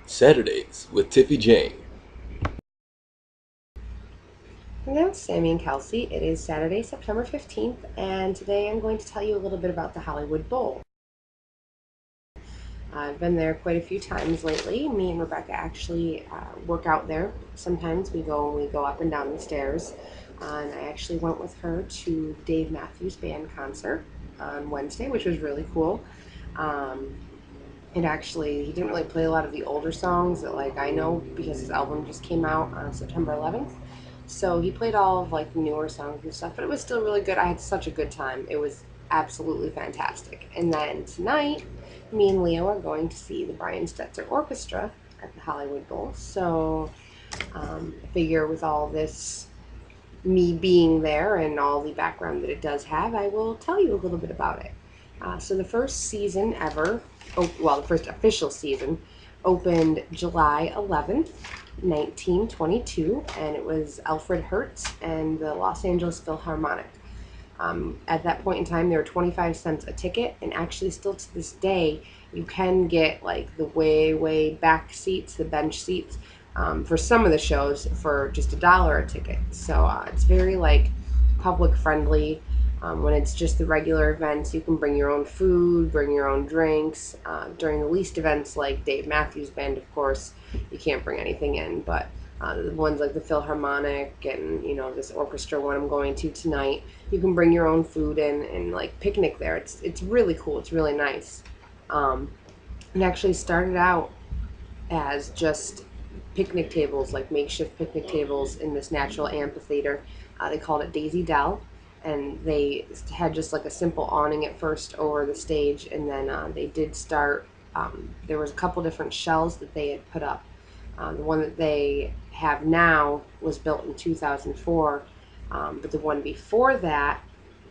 Saturdays with Tiffy Jane. Hello, Sammi and Kelsey. It is Saturday, September 15th, and today I'm going to tell you a little bit about the Hollywood Bowl. I've been there quite a few times lately. Me and Rebecca actually work out there. Sometimes we go up and down the stairs. And I actually went with her to Dave Matthews Band concert on Wednesday, which was really cool. Um, he didn't really play a lot of the older songs that like I know because his album just came out on September 11th. So he played all of like the newer songs and stuff, but it was still really good. I had such a good time. It was absolutely fantastic. And then tonight, me and Leo are going to see the Brian Setzer Orchestra at the Hollywood Bowl. So I figure with all this me being there and all the background that it does have, I will tell you a little bit about it. So the first season ever, the first official season, opened July 11th, 1922, and it was Alfred Hertz and the Los Angeles Philharmonic. At that point in time, they were 25 cents a ticket, and actually, still to this day, you can get like the way back seats, the bench seats, for some of the shows for just $1 a ticket. So it's very like public friendly. When it's just the regular events, you can bring your own food, bring your own drinks. During the least events, like Dave Matthews Band, of course, you can't bring anything in. But the ones like the Philharmonic and this orchestra one I'm going to tonight, you can bring your own food in and like picnic there. It's really cool. It's really nice. Um, it actually started out as just picnic tables, like makeshift picnic tables in this natural amphitheater. They called it Daisy Dell, and they had just like a simple awning at first over the stage, and then they did start. There was a couple different shells that they had put up. The one that they have now was built in 2004, but the one before that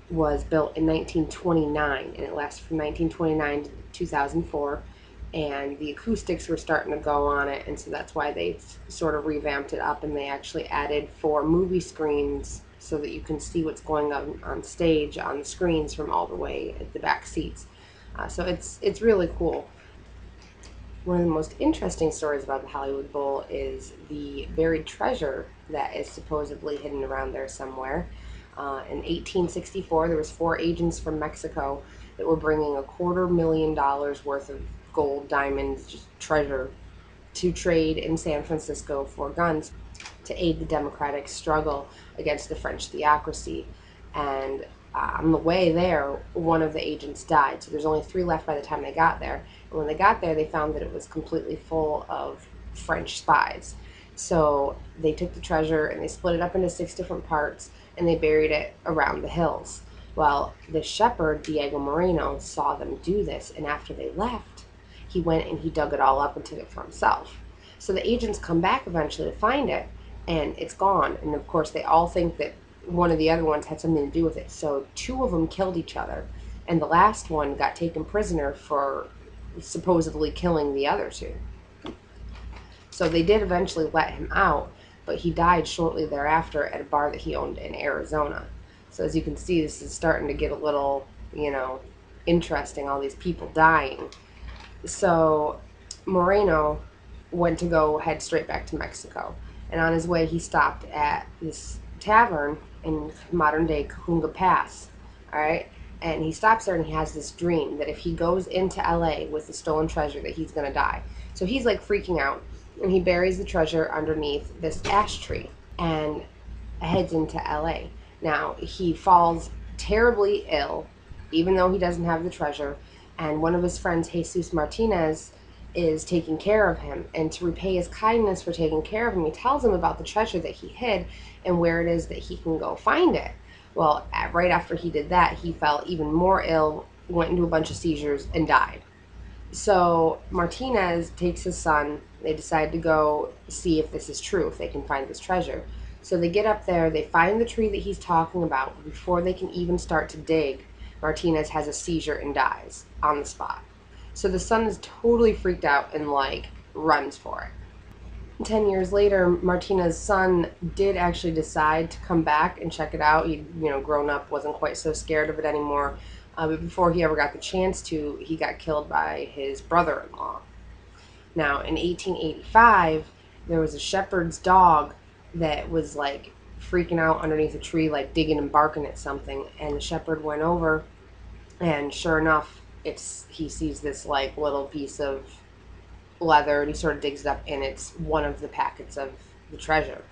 was built in 1929, and it lasted from 1929 to 2004. And the acoustics were starting to go on it, and so that's why they sort of revamped it up, and they actually added 4 movie screens so that you can see what's going on stage on the screens from all the way at the back seats. So it's really cool. One of the most interesting stories about the Hollywood Bowl is the buried treasure that is supposedly hidden around there somewhere. In 1864, there was 4 agents from Mexico that were bringing $250,000 worth of gold, diamonds, just treasure to trade in San Francisco for guns to aid the democratic struggle against the French theocracy. And on the way there, one of the agents died. So there's only 3 left by the time they got there. And when they got there, they found that it was completely full of French spies. So they took the treasure and they split it up into 6 different parts and they buried it around the hills. Well, the shepherd, Diego Moreno, saw them do this, and after they left, he went and he dug it all up and took it for himself. So the agents come back eventually to find it, and it's gone. And of course, they all think that one of the other ones had something to do with it. So 2 of them killed each other, and the last one got taken prisoner for supposedly killing the other 2. So they did eventually let him out, but he died shortly thereafter at a bar that he owned in Arizona. So as you can see, this is starting to get a little, interesting, all these people dying. So Moreno went to go head straight back to Mexico. And on his way, he stopped at this tavern in modern day Cajunga Pass. All right. And he stops there and he has this dream that if he goes into LA with the stolen treasure, that he's going to die. So he's like freaking out, and he buries the treasure underneath this ash tree and heads into LA. Now, he falls terribly ill, even though he doesn't have the treasure, and one of his friends, Jesus Martinez, is taking care of him. And to repay his kindness for taking care of him, he tells him about the treasure that he hid and where it is that he can go find it. Well, right after he did that, he fell even more ill, went into a bunch of seizures, and died. So Martinez takes his son. They decide to go see if this is true, if they can find this treasure. So they get up there, they find the tree that he's talking about. Before they can even start to dig, Martinez has a seizure and dies on the spot. So the son is totally freaked out and like runs for it. 10 years later, Martinez's son did actually decide to come back and check it out. He'd, grown up, wasn't quite so scared of it anymore. But before he ever got the chance to, he got killed by his brother-in-law. Now, in 1885, there was a shepherd's dog that was like freaking out underneath a tree, like digging and barking at something. And the shepherd went over, and sure enough, he sees this like little piece of leather, and he sort of digs it up, and it's one of the packets of the treasure.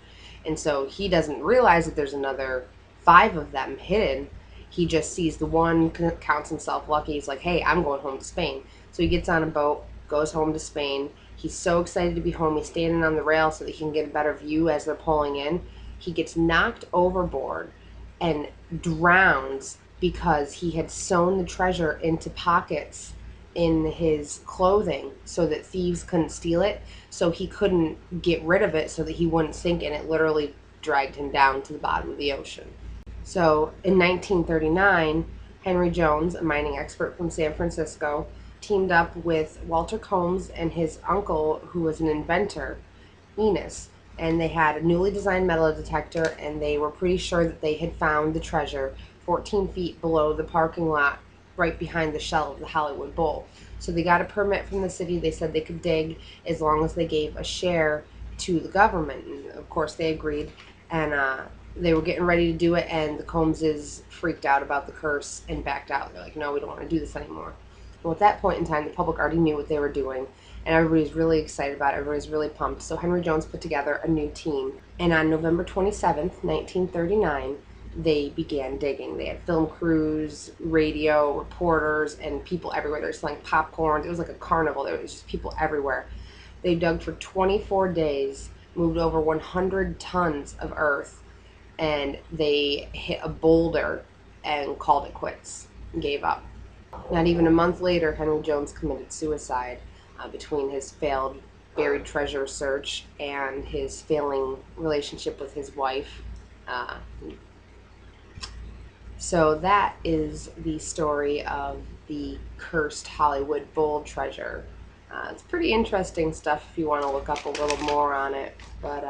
And so he doesn't realize that there's another five of them hidden. He just sees the one, counts himself lucky. He's like, hey, I'm going home to Spain. So he gets on a boat, goes home to Spain. He's so excited to be home. He's standing on the rail so that he can get a better view as they're pulling in. He gets knocked overboard and drowns because he had sewn the treasure into pockets in his clothing so that thieves couldn't steal it. So he couldn't get rid of it so that he wouldn't sink, and it literally dragged him down to the bottom of the ocean. So in 1939, Henry Jones, a mining expert from San Francisco, teamed up with Walter Combs and his uncle, who was an inventor, Enos, and they had a newly designed metal detector, and they were pretty sure that they had found the treasure 14 feet below the parking lot right behind the shell of the Hollywood Bowl. So they got a permit from the city. They said they could dig as long as they gave a share to the government. And of course, they agreed. And they were getting ready to do it, and the Combses freaked out about the curse and backed out. They're like, no, we don't want to do this anymore. Well, at that point in time, the public already knew what they were doing, and everybody's really excited about it. Everybody's really pumped. So Henry Jones put together a new team, and on November 27th, 1939, they began digging. They had film crews, radio, reporters, and people everywhere. They were selling popcorn. It was like a carnival. There was just people everywhere. They dug for 24 days, moved over 100 tons of earth, and they hit a boulder and called it quits and gave up. Not even a month later, Henry Jones committed suicide between his failed buried treasure search and his failing relationship with his wife. Uh, so that is the story of the cursed Hollywood Bowl treasure. It's pretty interesting stuff if you want to look up a little more on it. But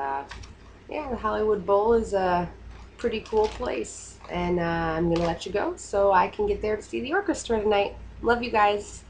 yeah, the Hollywood Bowl is a pretty cool place. And I'm going to let you go so I can get there to see the orchestra tonight. Love you guys.